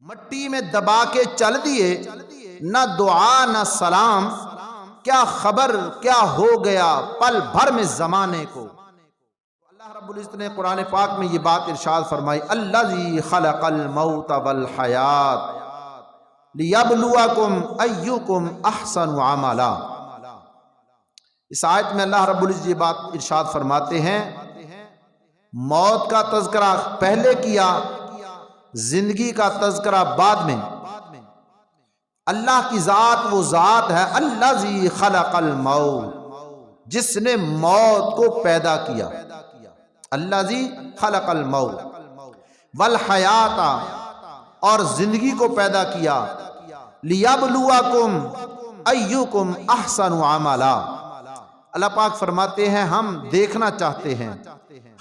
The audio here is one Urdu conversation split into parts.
مٹی میں دبا کے چل دیے، نہ دعا نہ سلام، کیا خبر کیا ہو گیا پل بھر میں زمانے کو۔ اللہ رب العزت نے قرآن پاک میں یہ بات ارشاد فرمائی، الذی خلق الموت والحیات لیبلوکم ایکم احسن عملا۔ اس آیت میں اللہ رب العزت یہ بات ارشاد فرماتے ہیں، موت کا تذکرہ پہلے کیا، زندگی کا تذکرہ بعد میں۔ اللہ کی ذات وہ ذات ہے الذی خلق الموت، جس نے موت کو پیدا کیا، الذی خلق الموت والحیات، اور زندگی کو پیدا کیا، لیبلوکم ایکم احسن عملا۔ اللہ پاک فرماتے ہیں ہم دیکھنا چاہتے ہیں،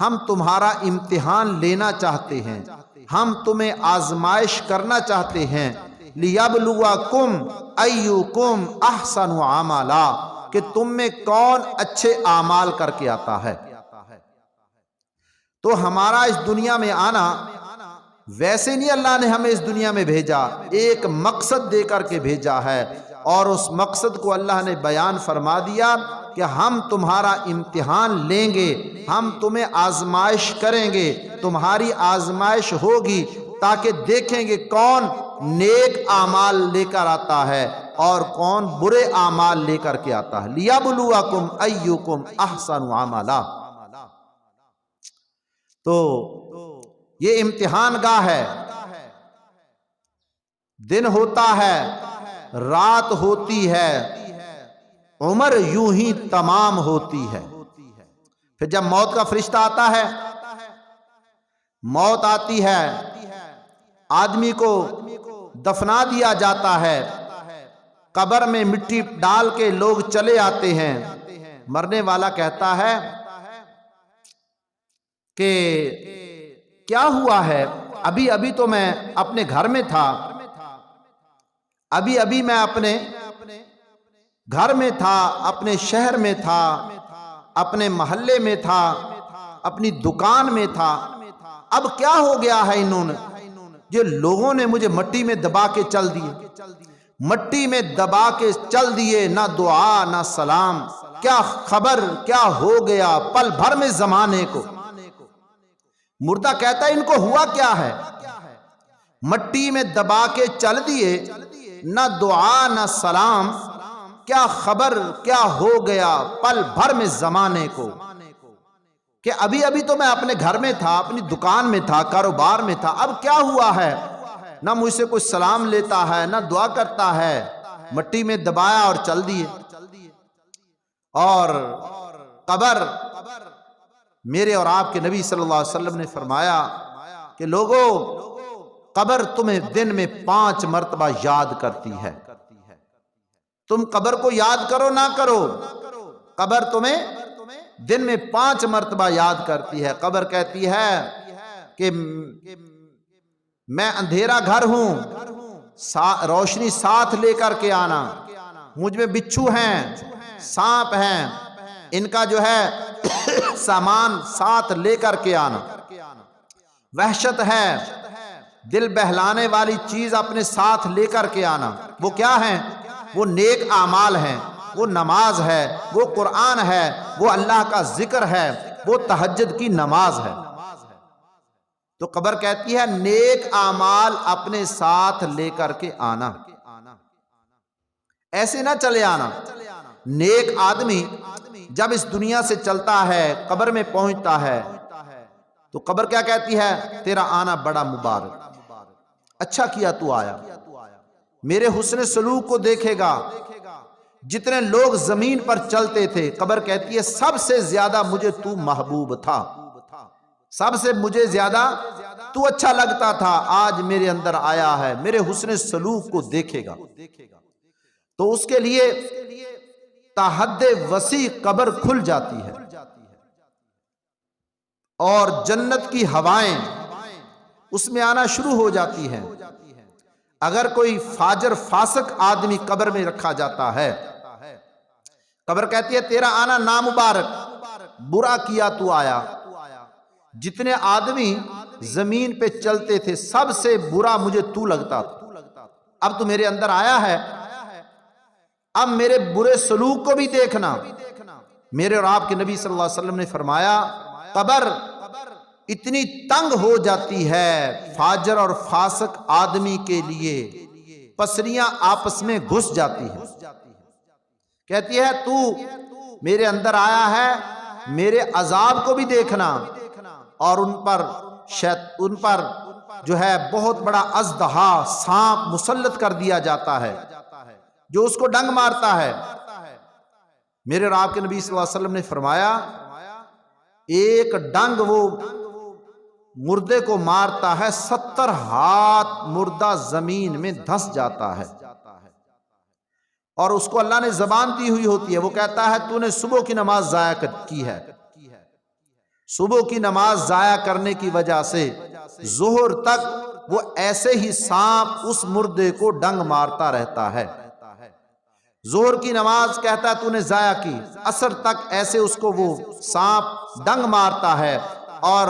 ہم تمہارا امتحان لینا چاہتے ہیں، ہم تمہیں آزمائش کرنا چاہتے ہیں، لیبلوکم ایکم احسن عملا، کہ تم میں کون اچھے اعمال کر کے آتا ہے۔ تو ہمارا اس دنیا میں آنا ویسے نہیں، اللہ نے ہمیں اس دنیا میں بھیجا، ایک مقصد دے کر کے بھیجا ہے، اور اس مقصد کو اللہ نے بیان فرما دیا کہ ہم تمہارا امتحان لیں گے، ہم تمہیں آزمائش کریں گے، تمہاری آزمائش ہوگی تاکہ دیکھیں گے کون نیک اعمال لے کر آتا ہے اور کون برے اعمال لے کر کے آتا ہے۔ لیبلوکم ایکم احسن عملا۔ تو یہ امتحان گاہ ہے، دن ہوتا ہے، رات ہوتی ہے، عمر یوں ہی تمام ہوتی ہے۔ پھر جب موت کا فرشتہ آتا ہے، موت آتی ہے، آدمی کو دفنا دیا جاتا ہے، قبر میں مٹی ڈال کے لوگ چلے آتے ہیں، مرنے والا کہتا ہے کہ کیا ہوا ہے، ابھی ابھی تو میں اپنے گھر میں تھا، ابھی ابھی میں اپنے گھر میں تھا، اپنے شہر میں تھا، اپنے محلے میں تھا، اپنی دکان میں تھا، اب کیا ہو گیا ہے انہوں نے، یہ لوگوں نے مجھے مٹی میں دبا کے چل دیے، مٹی میں دبا کے چل دیے، نہ دعا نہ سلام، کیا خبر کیا ہو گیا پل بھر میں زمانے کو۔ مردہ کہتا ہے ان کو ہوا کیا ہے، مٹی میں دبا کے چل دیے، نہ دعا نہ سلام، کیا خبر کیا ہو گیا پل بھر میں زمانے کو، کہ ابھی ابھی تو میں اپنے گھر میں تھا، اپنی دکان میں تھا، کاروبار میں تھا، اب کیا ہوا ہے، نہ مجھ سے کوئی سلام لیتا ہے، نہ دعا کرتا ہے، مٹی میں دبایا اور چل دیے۔ اور قبر، میرے اور آپ کے نبی صلی اللہ علیہ وسلم نے فرمایا کہ لوگوں، قبر تمہیں دن میں 5 مرتبہ یاد کرتی ہے، تم قبر کو یاد کرو نہ کرو، قبر تمہیں دن میں 5 مرتبہ یاد کرتی ہے۔ قبر کہتی ہے کہ میں اندھیرا گھر ہوں، روشنی ساتھ لے کر کے آنا، مجھ میں بچھو ہیں، سانپ ہیں، ان کا جو ہے سامان ساتھ لے کر کے آنا، وحشت ہے، دل بہلانے والی چیز اپنے ساتھ لے کر کے آنا۔ وہ کیا ہیں؟ وہ نیک اعمال ہیں، وہ نماز ہے، وہ قرآن ہے، وہ اللہ کا ذکر ہے، وہ تہجد کی نماز ہے۔ تو قبر کہتی ہے نیک اعمال اپنے ساتھ لے کر کے آنا، ایسے نہ چلے آنا۔ نیک آدمی جب اس دنیا سے چلتا ہے، قبر میں پہنچتا ہے، تو قبر کیا کہتی ہے؟ تیرا آنا بڑا مبارک، اچھا کیا تو آیا، میرے حسن سلوک کو دیکھے گا۔ جتنے لوگ زمین پر چلتے تھے، قبر کہتی ہے سب سے زیادہ مجھے تو محبوب تھا، سب سے مجھے زیادہ تو اچھا لگتا تھا، آج میرے اندر آیا ہے، میرے حسن سلوک کو دیکھے گا۔ تو اس کے لیے تا حد وسیع قبر کھل جاتی ہے، اور جنت کی ہوائیں اس میں آنا شروع ہو جاتی ہیں۔ اگر کوئی فاجر فاسق آدمی قبر میں رکھا جاتا ہے، قبر کہتی ہے تیرا آنا نامبارک، برا کیا تو آیا۔ جتنے آدمی زمین پہ چلتے تھے، سب سے برا مجھے تو لگتا تھا، اب تو میرے اندر آیا ہے، اب میرے برے سلوک کو بھی دیکھنا۔ میرے اور آپ کے نبی صلی اللہ علیہ وسلم نے فرمایا قبر اتنی تنگ ہو جاتی ہے فاجر اور فاسق آدمی کے لیے، پسلیاں آپس میں گھس جاتی ہیں، کہتی ہے تو میرے اندر آیا ہے، میرے عذاب کو بھی دیکھنا، اور ان پر جو ہے بہت بڑا اژدہا سانپ مسلط کر دیا جاتا ہے جو اس کو ڈنگ مارتا ہے۔ میرے اور آپ کے نبی صلی اللہ علیہ وسلم نے فرمایا ایک ڈنگ وہ مردے کو مارتا ہے، 70 ہاتھ مردہ زمین میں دھس جاتا ہے، اور اس کو اللہ نے زبان دی ہوئی ہوتی ہے، وہ کہتا ہے تو نے صبح کی نماز ضائع کی ہے، صبح کی نماز ضائع کرنے کی وجہ سے ظہر تک وہ ایسے ہی سانپ اس مردے کو ڈنگ مارتا رہتا ہے، ظہر کی نماز کہتا ہے تو نے ضائع کی، عصر تک ایسے اس کو وہ سانپ ڈنگ مارتا ہے، اور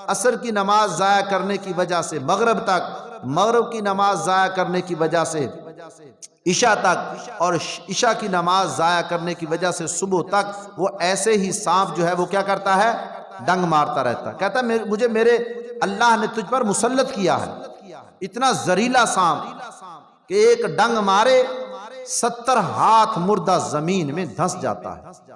عصر کی نماز ضائع کرنے کی وجہ سے مغرب تک، مغرب کی نماز ضائع کرنے کی وجہ سے عشاء تک، اور عشاء کی نماز ضائع کرنے کی وجہ سے صبح تک وہ ایسے ہی سانپ جو ہے وہ کیا کرتا ہے، ڈنگ مارتا رہتا ہے۔ کہتا ہے مجھے میرے اللہ نے تجھ پر مسلط کیا ہے، اتنا زہریلا سانپ کہ ایک ڈنگ مارے 70 ہاتھ مردہ زمین میں دھس جاتا ہے۔